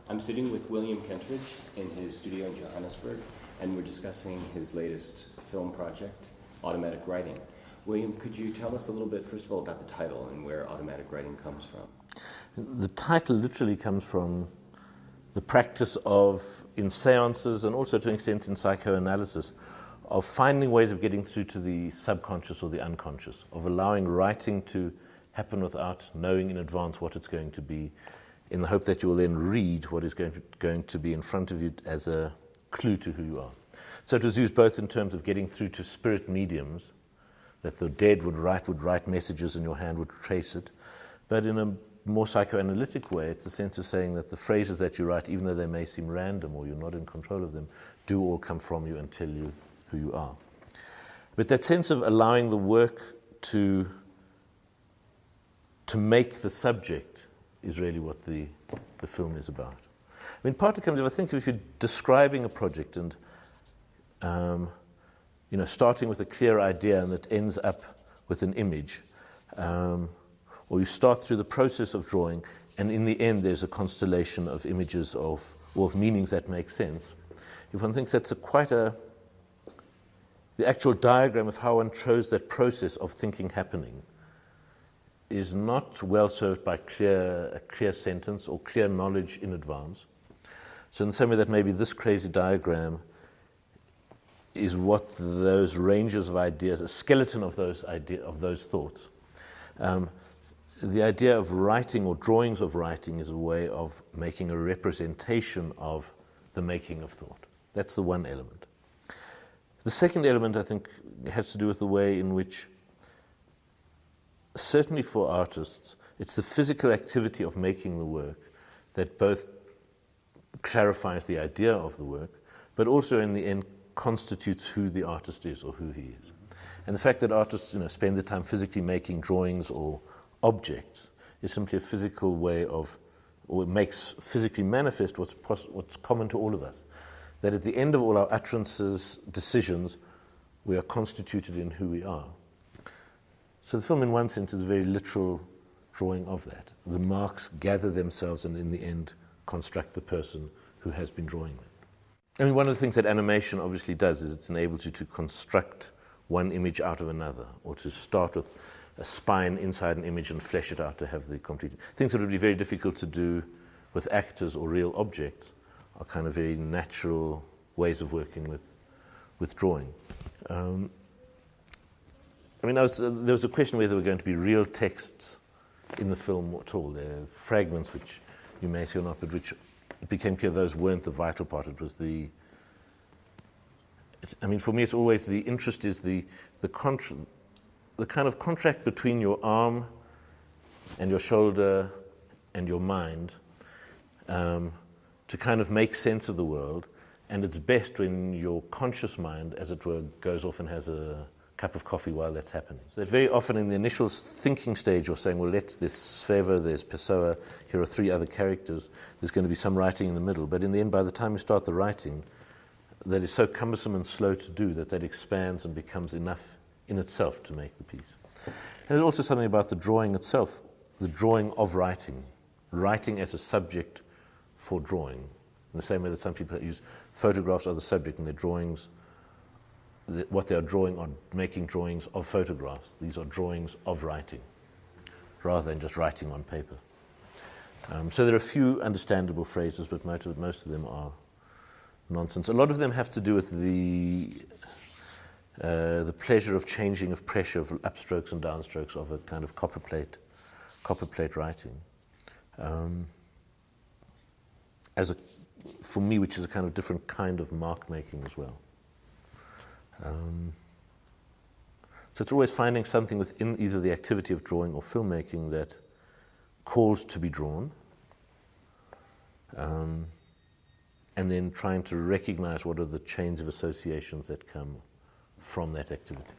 I'm sitting with William Kentridge in his studio in Johannesburg, and we're discussing his latest film project, Automatic Writing. William, could you tell us a little bit, first of all, about the title and where automatic writing comes from? The title literally comes from the practice of, in seances and also to an extent in psychoanalysis, of finding ways of getting through to the subconscious or the unconscious, of allowing writing to happen without knowing in advance what it's going to be, in the hope that you will then read what is going to be in front of you as a clue to who you are. So it was used both in terms of getting through to spirit mediums, that the dead would write messages and your hand would trace it, but in a more psychoanalytic way, it's a sense of saying that the phrases that you write, even though they may seem random or you're not in control of them, do all come from you and tell you who you are. But that sense of allowing the work to make the subject is really what the film is about. I mean, partly comes, I think, if you're describing a project and starting with a clear idea and it ends up with an image, or you start through the process of drawing and in the end there's a constellation of images or of meanings that make sense. If one thinks that's the actual diagram of how one chose that process of thinking happening is not well served by a clear sentence or clear knowledge in advance. So in the same way that maybe this crazy diagram is what those ranges of ideas, a skeleton of those thoughts. The idea of writing or drawings of writing is a way of making a representation of the making of thought. That's the one element. The second element, I think, has to do with the way in which, certainly for artists, it's the physical activity of making the work that both clarifies the idea of the work, but also in the end constitutes who the artist is or who he is. And the fact that artists spend the time physically making drawings or objects is simply a physical way of, or it makes physically manifest what's common to all of us. That at the end of all our utterances, decisions, we are constituted in who we are. So the film, in one sense, is a very literal drawing of that. The marks gather themselves and in the end construct the person who has been drawing them. I mean, one of the things that animation obviously does is it enables you to construct one image out of another, or to start with a spine inside an image and flesh it out to have the complete... Things that would be very difficult to do with actors or real objects are kind of very natural ways of working with drawing. I mean, there was a question whether there were going to be real texts in the film at all. There are fragments which you may see or not, but which it became clear those weren't the vital part. It was for me, it's always the interest is the kind of contract between your arm and your shoulder and your mind to kind of make sense of the world. And it's best when your conscious mind, as it were, goes off and has a cup of coffee while that's happening. So that very often in the initial thinking stage, you're saying, well, there's Sveva, there's Pessoa, here are 3 other characters, there's going to be some writing in the middle. But in the end, by the time you start the writing, that is so cumbersome and slow to do that expands and becomes enough in itself to make the piece. And there's also something about the drawing itself, the drawing of writing, writing as a subject for drawing. In the same way that some people use photographs as the subject in their drawings, what they are drawing are making drawings of photographs. These are drawings of writing, rather than just writing on paper. So there are a few understandable phrases, but most of them are nonsense. A lot of them have to do with the pleasure of changing of pressure of upstrokes and downstrokes of a kind of copperplate writing. For me, which is a kind of different kind of mark making as well. So it's always finding something within either the activity of drawing or filmmaking that calls to be drawn, and then trying to recognize what are the chains of associations that come from that activity.